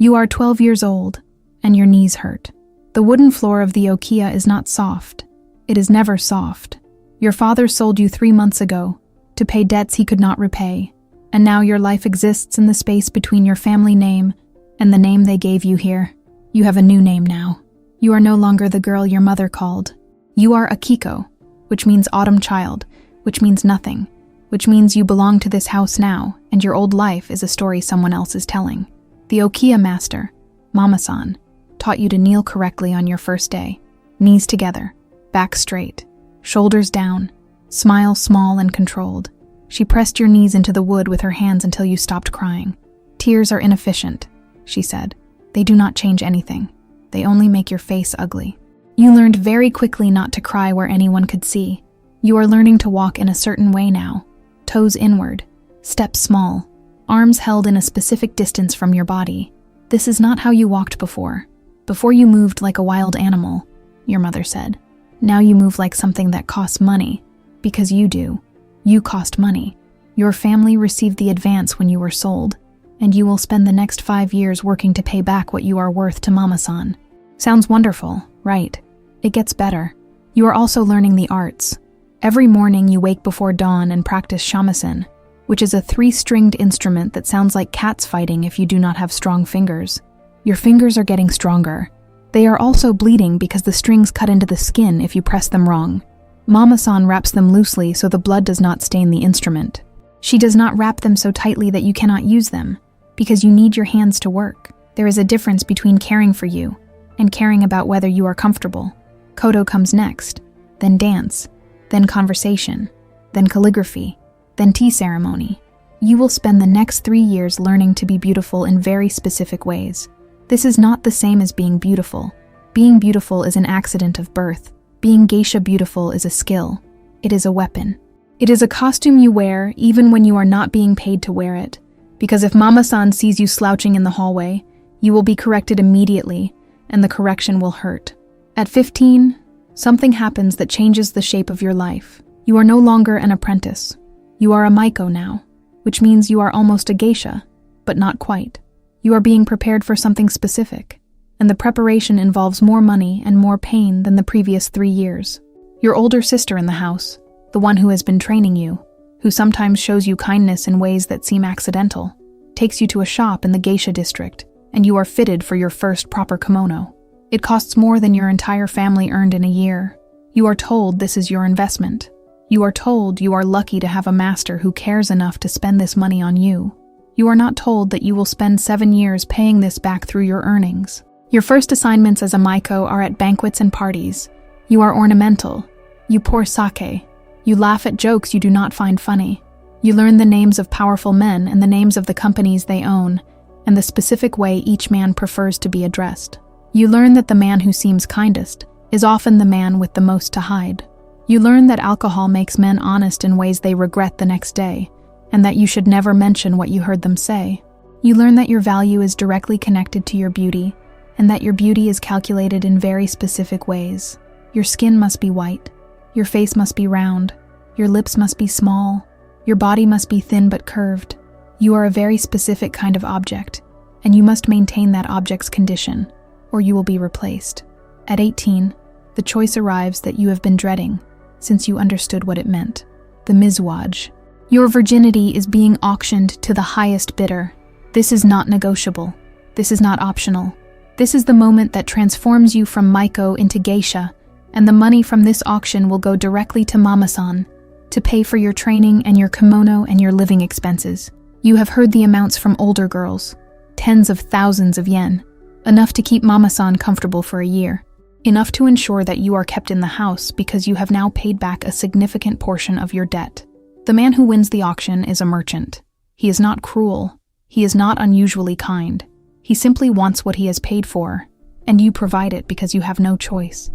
You are 12 years old, and your knees hurt. The wooden floor of the okiya is not soft. It is never soft. Your father sold you 3 months ago to pay debts he could not repay, and now your life exists in the space between your family name and the name they gave you here. You have a new name now. You are no longer the girl your mother called. You are Akiko, which means autumn child, which means nothing, which means you belong to this house now, and your old life is a story someone else is telling. The okiya master, Mama-san, taught you to kneel correctly on your first day, knees together, back straight, shoulders down, smile small and controlled. She pressed your knees into the wood with her hands until you stopped crying. Tears are inefficient, she said. They do not change anything. They only make your face ugly. You learned very quickly not to cry where anyone could see. You are learning to walk in a certain way now. Toes inward, steps small, arms held in a specific distance from your body. This is not how you walked before. Before you moved like a wild animal, your mother said. Now you move like something that costs money. Because you do. You cost money. Your family received the advance when you were sold, and you will spend the next 5 years working to pay back what you are worth to Mama-san. Sounds wonderful, right? It gets better. You are also learning the arts. Every morning you wake before dawn and practice shamisen, which is a 3-stringed instrument that sounds like cats fighting if you do not have strong fingers. Your fingers are getting stronger. They are also bleeding because the strings cut into the skin if you press them wrong. Mama-san wraps them loosely so the blood does not stain the instrument. She does not wrap them so tightly that you cannot use them, because you need your hands to work. There is a difference between caring for you and caring about whether you are comfortable. Kodo comes next, then dance, then conversation, then calligraphy, then tea ceremony. You will spend the next 3 years learning to be beautiful in very specific ways. This is not the same as being beautiful. Being beautiful is an accident of birth. Being geisha beautiful is a skill. It is a weapon. It is a costume you wear even when you are not being paid to wear it. Because if Mama-san sees you slouching in the hallway, you will be corrected immediately, and the correction will hurt. At 15, something happens that changes the shape of your life. You are no longer an apprentice. You are a maiko now, which means you are almost a geisha, but not quite. You are being prepared for something specific, and the preparation involves more money and more pain than the previous 3 years. Your older sister in the house, the one who has been training you, who sometimes shows you kindness in ways that seem accidental, takes you to a shop in the geisha district, and you are fitted for your first proper kimono. It costs more than your entire family earned in a year. You are told this is your investment. You are told you are lucky to have a master who cares enough to spend this money on you. You are not told that you will spend 7 years paying this back through your earnings. Your first assignments as a maiko are at banquets and parties. You are ornamental. You pour sake. You laugh at jokes you do not find funny. You learn the names of powerful men and the names of the companies they own, and the specific way each man prefers to be addressed. You learn that the man who seems kindest is often the man with the most to hide. You learn that alcohol makes men honest in ways they regret the next day, and that you should never mention what you heard them say. You learn that your value is directly connected to your beauty, and that your beauty is calculated in very specific ways. Your skin must be white. Your face must be round. Your lips must be small. Your body must be thin but curved. You are a very specific kind of object, and you must maintain that object's condition, or you will be replaced. At 18, the choice arrives that you have been dreading, since you understood what it meant. The mizwaj. Your virginity is being auctioned to the highest bidder. This is not negotiable. This is not optional. This is the moment that transforms you from maiko into geisha, and the money from this auction will go directly to Mama-san to pay for your training and your kimono and your living expenses. You have heard the amounts from older girls, tens of thousands of yen, enough to keep Mama-san comfortable for a year, enough to ensure that you are kept in the house because you have now paid back a significant portion of your debt. The man who wins the auction is a merchant. He is not cruel. He is not unusually kind. He simply wants what he has paid for, and you provide it because you have no choice,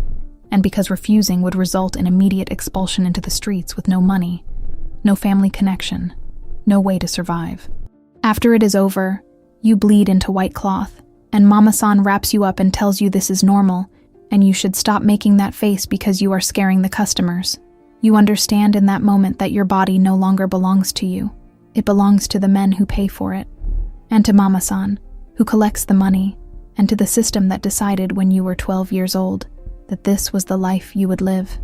and because refusing would result in immediate expulsion into the streets with no money, no family connection, no way to survive. After it is over, you bleed into white cloth, and Mama-san wraps you up and tells you this is normal, and you should stop making that face because you are scaring the customers. You understand in that moment that your body no longer belongs to you. It belongs to the men who pay for it, and to Mama-san, who collects the money, and to the system that decided when you were 12 years old that this was the life you would live.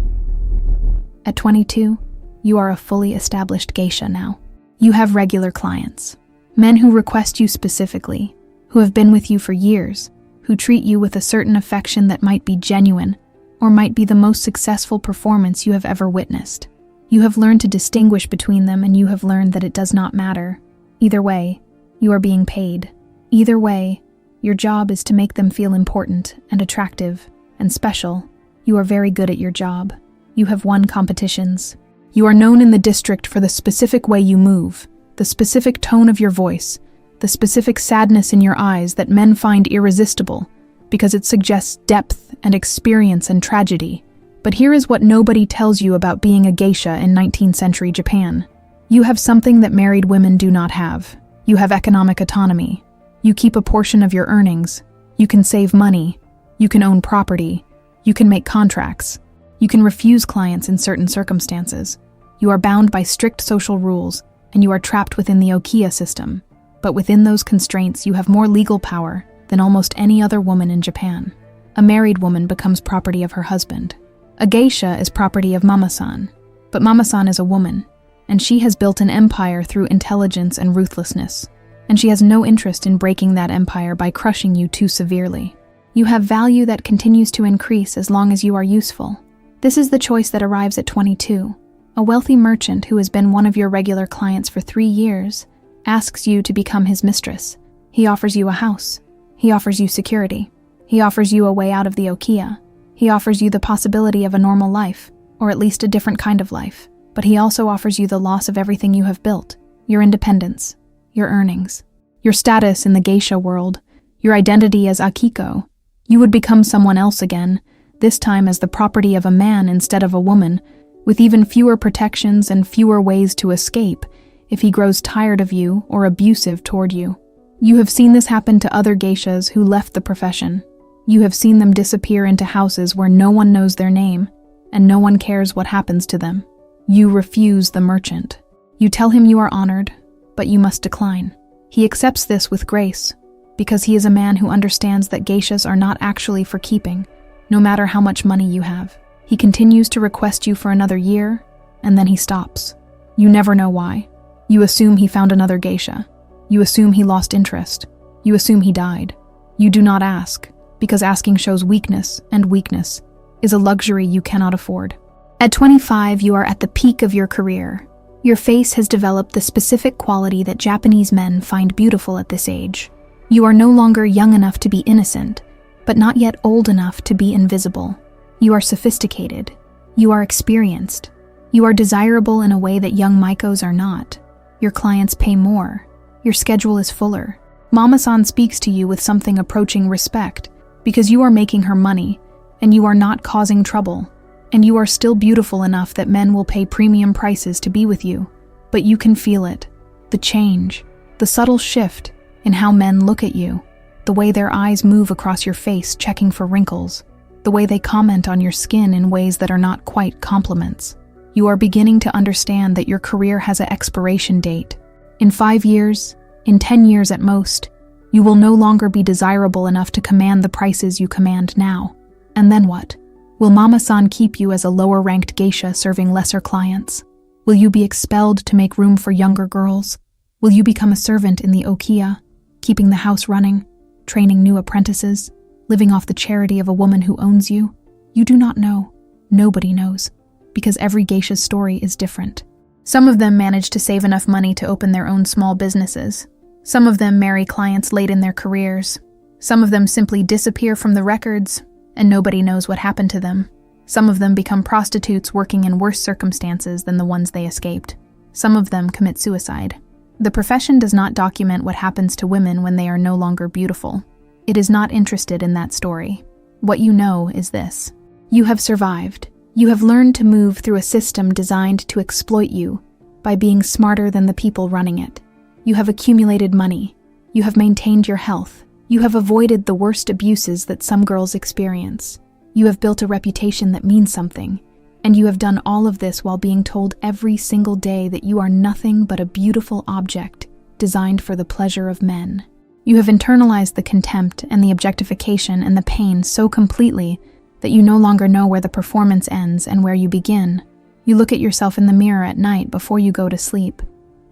At 22, you are a fully established geisha now. You have regular clients, men who request you specifically, who have been with you for years, who treat you with a certain affection that might be genuine or might be the most successful performance you have ever witnessed. You have learned to distinguish between them, and you have learned that it does not matter. Either way, you are being paid. Either way, your job is to make them feel important and attractive and special. You are very good at your job. You have won competitions. You are known in the district for the specific way you move, the specific tone of your voice, the specific sadness in your eyes that men find irresistible because it suggests depth and experience and tragedy. But here is what nobody tells you about being a geisha in 19th century Japan. You have something that married women do not have. You have economic autonomy. You keep a portion of your earnings. You can save money. You can own property. You can make contracts. You can refuse clients in certain circumstances. You are bound by strict social rules, and you are trapped within the okiya system. But within those constraints, you have more legal power than almost any other woman in Japan. A married woman becomes property of her husband. A geisha is property of mama-san. But mama-san is a woman, and she has built an empire through intelligence and ruthlessness. And she has no interest in breaking that empire by crushing you too severely. You have value that continues to increase as long as you are useful. This is the choice that arrives at 22. A wealthy merchant who has been one of your regular clients for 3 years asks you to become his mistress. He offers you a house. He offers you security. He offers you a way out of the okiya. He offers you the possibility of a normal life, or at least a different kind of life. But he also offers you the loss of everything you have built, your independence, your earnings, your status in the geisha world, your identity as akiko. You would become someone else again, this time as the property of a man instead of a woman, with even fewer protections and fewer ways to escape if he grows tired of you or abusive toward you. You have seen this happen to other geishas who left the profession. You have seen them disappear into houses where no one knows their name, and no one cares what happens to them. You refuse the merchant. You tell him you are honored, but you must decline. He accepts this with grace, because he is a man who understands that geishas are not actually for keeping, no matter how much money you have. He continues to request you for another year, and then he stops. You never know why. You assume he found another geisha. You assume he lost interest. You assume he died. You do not ask, because asking shows weakness, and weakness is a luxury you cannot afford. At 25, you are at the peak of your career. Your face has developed the specific quality that Japanese men find beautiful at this age. You are no longer young enough to be innocent, but not yet old enough to be invisible. You are sophisticated. You are experienced. You are desirable in a way that young Maikos are not. Your clients pay more. Your schedule is fuller. Mama-san speaks to you with something approaching respect, because you are making her money, and you are not causing trouble. And you are still beautiful enough that men will pay premium prices to be with you. But you can feel it. The change. The subtle shift in how men look at you. The way their eyes move across your face checking for wrinkles. The way they comment on your skin in ways that are not quite compliments. You are beginning to understand that your career has an expiration date. In 5 years, in 10 years at most, you will no longer be desirable enough to command the prices you command now. And then what? Will Mama-san keep you as a lower-ranked geisha serving lesser clients? Will you be expelled to make room for younger girls? Will you become a servant in the okiya, keeping the house running, training new apprentices, living off the charity of a woman who owns you? You do not know. Nobody knows, because every geisha's story is different. Some of them manage to save enough money to open their own small businesses. Some of them marry clients late in their careers. Some of them simply disappear from the records, and nobody knows what happened to them. Some of them become prostitutes working in worse circumstances than the ones they escaped. Some of them commit suicide. The profession does not document what happens to women when they are no longer beautiful. It is not interested in that story. What you know is this. You have survived. You have learned to move through a system designed to exploit you by being smarter than the people running it. You have accumulated money. You have maintained your health. You have avoided the worst abuses that some girls experience. You have built a reputation that means something, and you have done all of this while being told every single day that you are nothing but a beautiful object designed for the pleasure of men. You have internalized the contempt and the objectification and the pain so completely that you no longer know where the performance ends and where you begin. You look at yourself in the mirror at night before you go to sleep,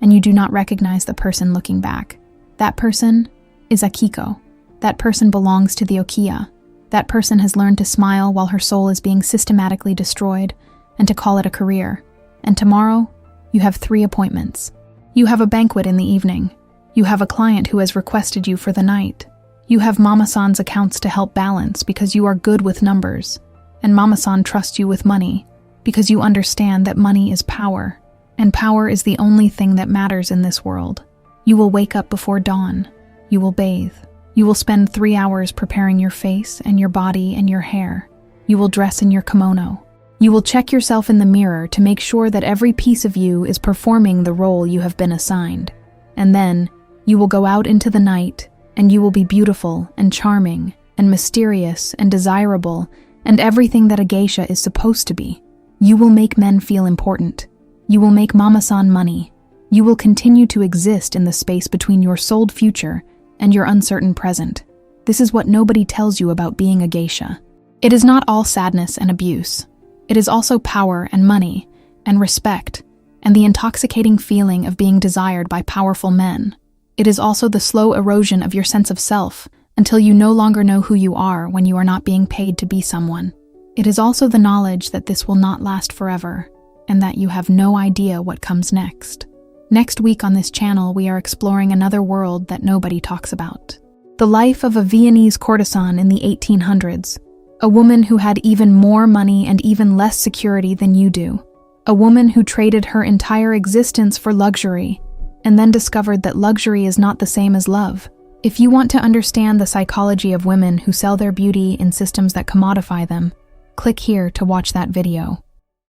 and you do not recognize the person looking back. That person is Akiko. That person belongs to the okiya. That person has learned to smile while her soul is being systematically destroyed, and to call it a career. And tomorrow, you have 3 appointments. You have a banquet in the evening. You have a client who has requested you for the night. You have Mama-san's accounts to help balance because you are good with numbers. And Mama-san trusts you with money because you understand that money is power. And power is the only thing that matters in this world. You will wake up before dawn. You will bathe. You will spend 3 hours preparing your face and your body and your hair. You will dress in your kimono. You will check yourself in the mirror to make sure that every piece of you is performing the role you have been assigned. And then, you will go out into the night, and you will be beautiful and charming and mysterious and desirable and everything that a geisha is supposed to be. You will make men feel important. You will make Mama-san money. You will continue to exist in the space between your souled future and your uncertain present. This is what nobody tells you about being a geisha. It is not all sadness and abuse. It is also power and money and respect and the intoxicating feeling of being desired by powerful men. It is also the slow erosion of your sense of self until you no longer know who you are when you are not being paid to be someone. It is also the knowledge that this will not last forever and that you have no idea what comes next. Next week on this channel, we are exploring another world that nobody talks about. The life of a Viennese courtesan in the 1800s. A woman who had even more money and even less security than you do. A woman who traded her entire existence for luxury and then discovered that luxury is not the same as love. If you want to understand the psychology of women who sell their beauty in systems that commodify them, click here to watch that video.